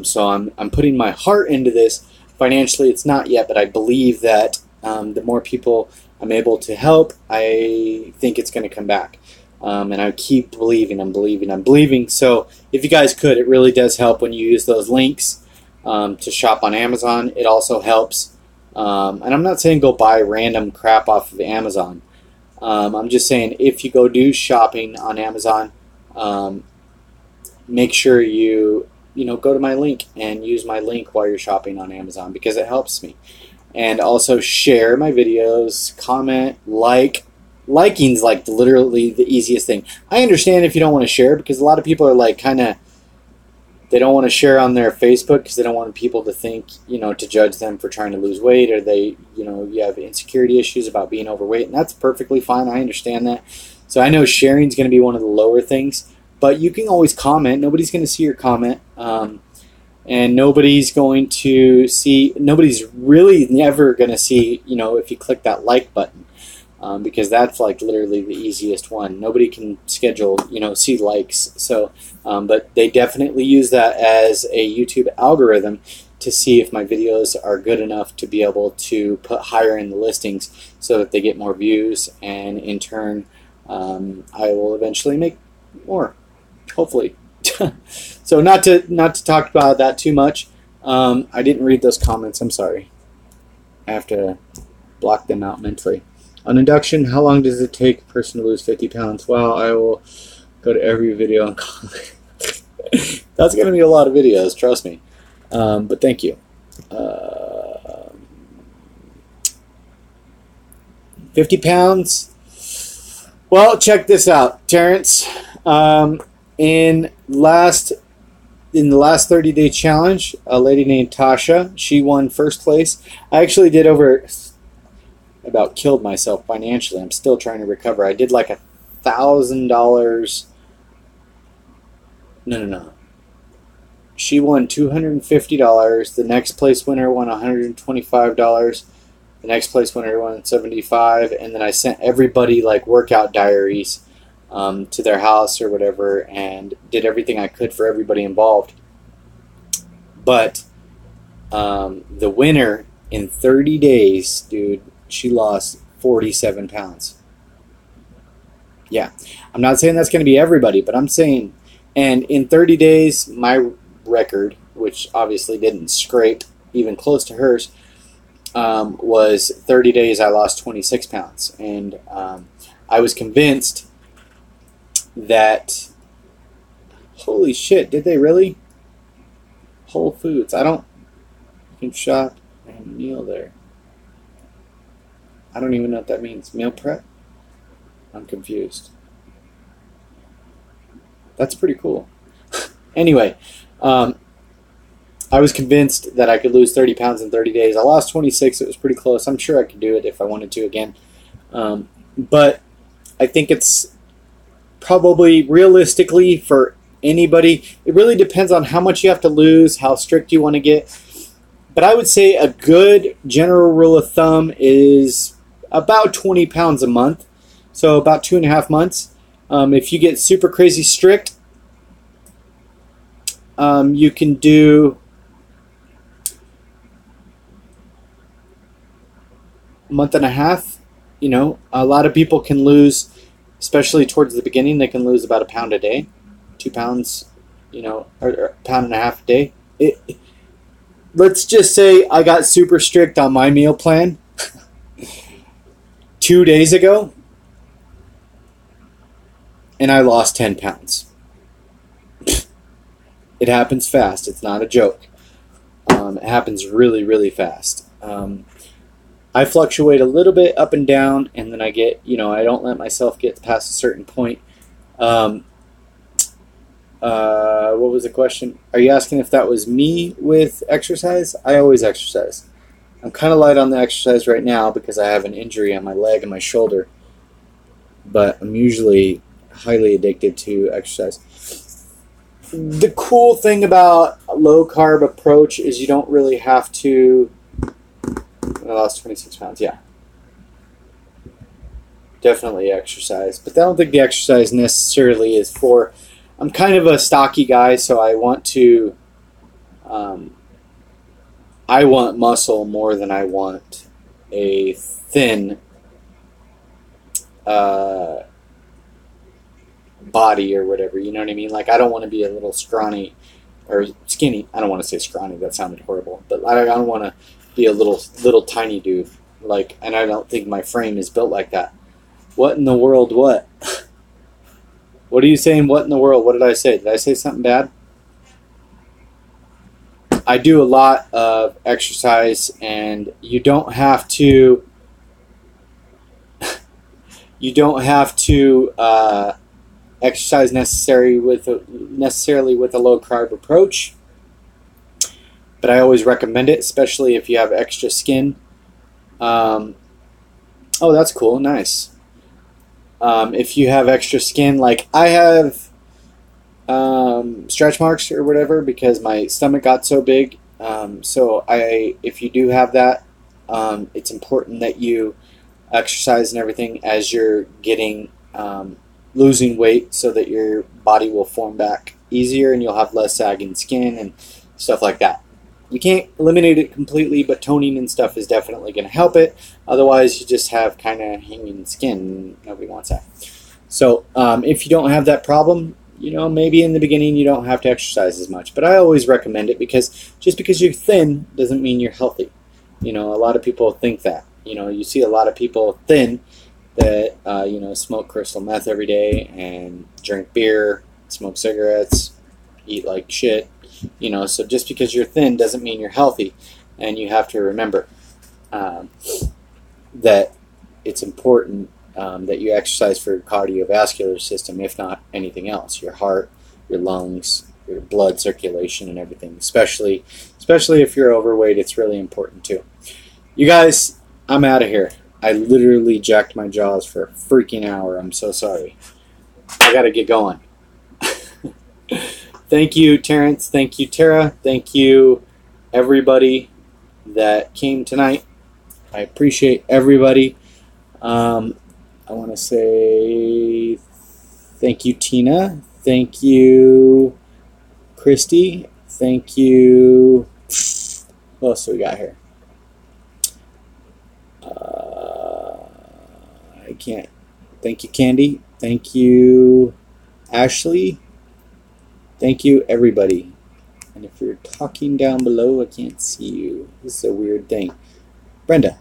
So I'm putting my heart into this. Financially, it's not yet, but I believe that the more people I'm able to help, I think it's going to come back. And I keep believing, I'm believing. So if you guys could, it really does help when you use those links to shop on Amazon. It also helps. And I'm not saying go buy random crap off of Amazon. I'm just saying if you go do shopping on Amazon, make sure you go to my link and use my link while you're shopping on Amazon, because it helps me. And also share my videos, comment, liking's like literally the easiest thing. I understand if you don't want to share, because a lot of people are like they don't want to share on their Facebook because they don't want people to think, to judge them for trying to lose weight, or they, you have insecurity issues about being overweight, and that's perfectly fine. I understand that. So I know sharing is going to be one of the lower things, but you can always comment. Nobody's going to see your comment. And nobody's really never going to see, if you click that like button, because that's like literally the easiest one. Nobody can schedule, see likes. So, but they definitely use that as a YouTube algorithm to see if my videos are good enough to be able to put higher in the listings so that they get more views, and in turn, I will eventually make more, hopefully. So not to talk about that too much. I didn't read those comments. I'm sorry. I have to block them out mentally. On induction, how long does it take a person to lose 50 pounds? Well, I will go to every video and that's going to be a lot of videos, trust me. But thank you. 50 pounds. Well, check this out, Terrence. In the last 30-day challenge, a lady named Tasha, she won first place. I actually did about killed myself financially. I'm still trying to recover. I did like $1,000. No. She won $250. The next place winner won $125. The next place winner won $75. And then I sent everybody like workout diaries to their house or whatever, and did everything I could for everybody involved. But the winner in 30 days, dude, she lost 47 pounds. Yeah, I'm not saying that's going to be everybody, but I'm saying, and in 30 days, my record, which obviously didn't scrape even close to hers, was 30 days I lost 26 pounds. And I was convinced that, holy shit, did they really? Whole Foods. You can shop and meal there. I don't even know what that means. Meal prep? I'm confused. That's pretty cool. Anyway, I was convinced that I could lose 30 pounds in 30 days. I lost 26. It was pretty close. I'm sure I could do it if I wanted to again. But I think it's probably realistically for anybody, it really depends on how much you have to lose, how strict you want to get. But I would say a good general rule of thumb is about 20 pounds a month. So about 2.5 months. If you get super crazy strict, you can do a month and a half. A lot of people can lose, especially towards the beginning, they can lose about a pound a day, 2 pounds, or a pound and a half a day. Let's just say I got super strict on my meal plan 2 days ago, and I lost 10 pounds. It happens fast. It's not a joke. It happens really, really fast. I fluctuate a little bit up and down, and then I get, I don't let myself get past a certain point. What was the question? Are you asking if that was me with exercise? I always exercise. I'm kind of light on the exercise right now because I have an injury on my leg and my shoulder, but I'm usually highly addicted to exercise. The cool thing about a low carb approach is you don't really have to when I lost 26 pounds. Yeah. Definitely exercise. But I don't think the exercise necessarily is for... I'm kind of a stocky guy, so I want to... I want muscle more than I want a thin body or whatever. You know what I mean? Like, I don't want to be a little scrawny or skinny. I don't want to say scrawny. That sounded horrible. But I don't want to be a little tiny dude. Like, and I don't think my frame is built like that. What in the world? What? What are you saying? What in the world? What did I say? Did I say something bad? I do a lot of exercise, and you don't have to. You don't have to exercise necessarily with a low carb approach, but I always recommend it, especially if you have extra skin. Oh, that's cool. Nice. If you have extra skin, like I have stretch marks or whatever because my stomach got so big. If you do have that, it's important that you exercise and everything as you're getting losing weight so that your body will form back easier and you'll have less sagging skin and stuff like that. You can't eliminate it completely, but toning and stuff is definitely going to help it. Otherwise, you just have kind of hanging skin. Nobody wants that. So if you don't have that problem, you know, maybe in the beginning you don't have to exercise as much. But I always recommend it because just because you're thin doesn't mean you're healthy. You know, a lot of people think that. You know, you see a lot of people thin that, you know, smoke crystal meth every day and drink beer, smoke cigarettes, eat like shit. You know, so just because you're thin doesn't mean you're healthy. And you have to remember that it's important that you exercise for your cardiovascular system, if not anything else. Your heart, your lungs, your blood circulation and everything. Especially if you're overweight, it's really important too. You guys, I'm out of here. I literally jacked my jaws for a freaking hour. I'm so sorry. I gotta get going. Thank you, Terrence. Thank you, Tara. Thank you, everybody that came tonight. I appreciate everybody. I want to say thank you, Tina. Thank you, Christy. Thank you. What else do we got here? I can't. Thank you, Candy. Thank you, Ashley. Thank you, everybody. And if you're talking down below, I can't see you. This is a weird thing. Brenda.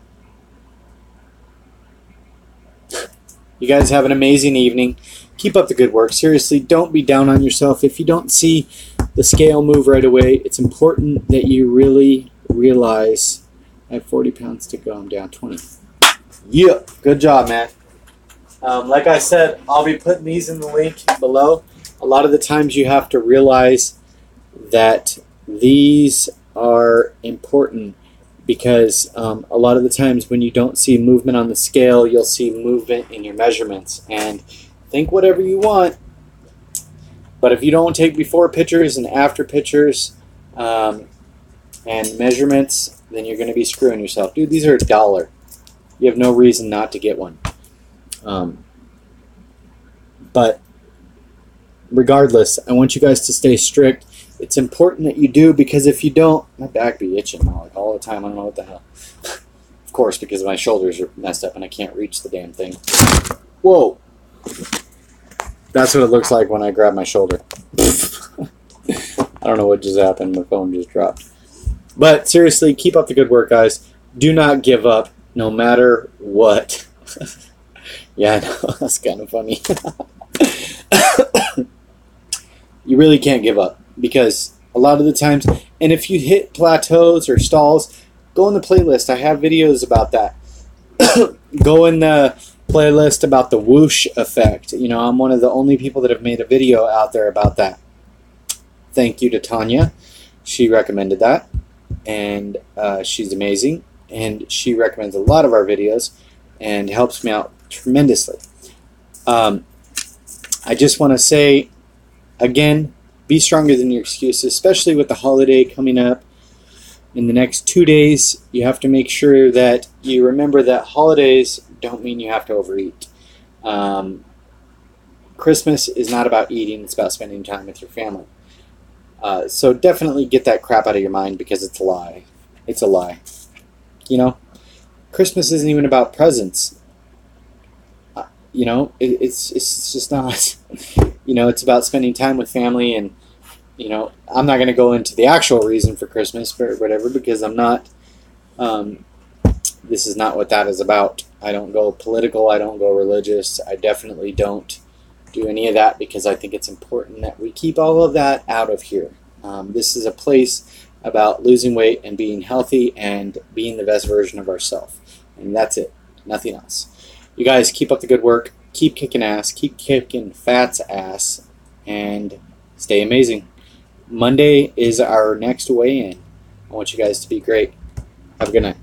You guys have an amazing evening. Keep up the good work. Seriously, don't be down on yourself. If you don't see the scale move right away, it's important that you really realize I have 40 pounds to go. I'm down 20. Yeah, good job, man. Like I said, I'll be putting these in the link below. A lot of the times you have to realize that these are important because a lot of the times when you don't see movement on the scale, you'll see movement in your measurements. And think whatever you want, but if you don't take before pictures and after pictures and measurements, then you're going to be screwing yourself. Dude, these are $1. You have no reason not to get one. But regardless, I want you guys to stay strict. It's important that you do because if you don't, my back be itching like all the time. I don't know what the hell. Of course, because my shoulders are messed up and I can't reach the damn thing. Whoa. That's what it looks like when I grab my shoulder. I don't know what just happened. My phone just dropped. But seriously, keep up the good work, guys. Do not give up no matter what. Yeah, I know. That's kind of funny. You really can't give up because a lot of the times, and if you hit plateaus or stalls, go in the playlist. I have videos about that. Go in the playlist about the whoosh effect. You know, I'm one of the only people that have made a video out there about that. Thank you to Tanya. She recommended that, and she's amazing, and she recommends a lot of our videos and helps me out tremendously. I just want to say, again, be stronger than your excuses, especially with the holiday coming up. In the next 2 days, you have to make sure that you remember that holidays don't mean you have to overeat. Christmas is not about eating, it's about spending time with your family. So definitely get that crap out of your mind, because it's a lie. It's a lie. You know, Christmas isn't even about presents. You know, it's just not. You know, it's about spending time with family, and you know, I'm not going to go into the actual reason for Christmas or whatever, because I'm not. This is not what that is about. I don't go political. I don't go religious. I definitely don't do any of that, because I think it's important that we keep all of that out of here. This is a place about losing weight and being healthy and being the best version of ourselves. And that's it. Nothing else. You guys keep up the good work. Keep kicking ass. Keep kicking fat's ass. And stay amazing. Monday is our next weigh-in. I want you guys to be great. Have a good night.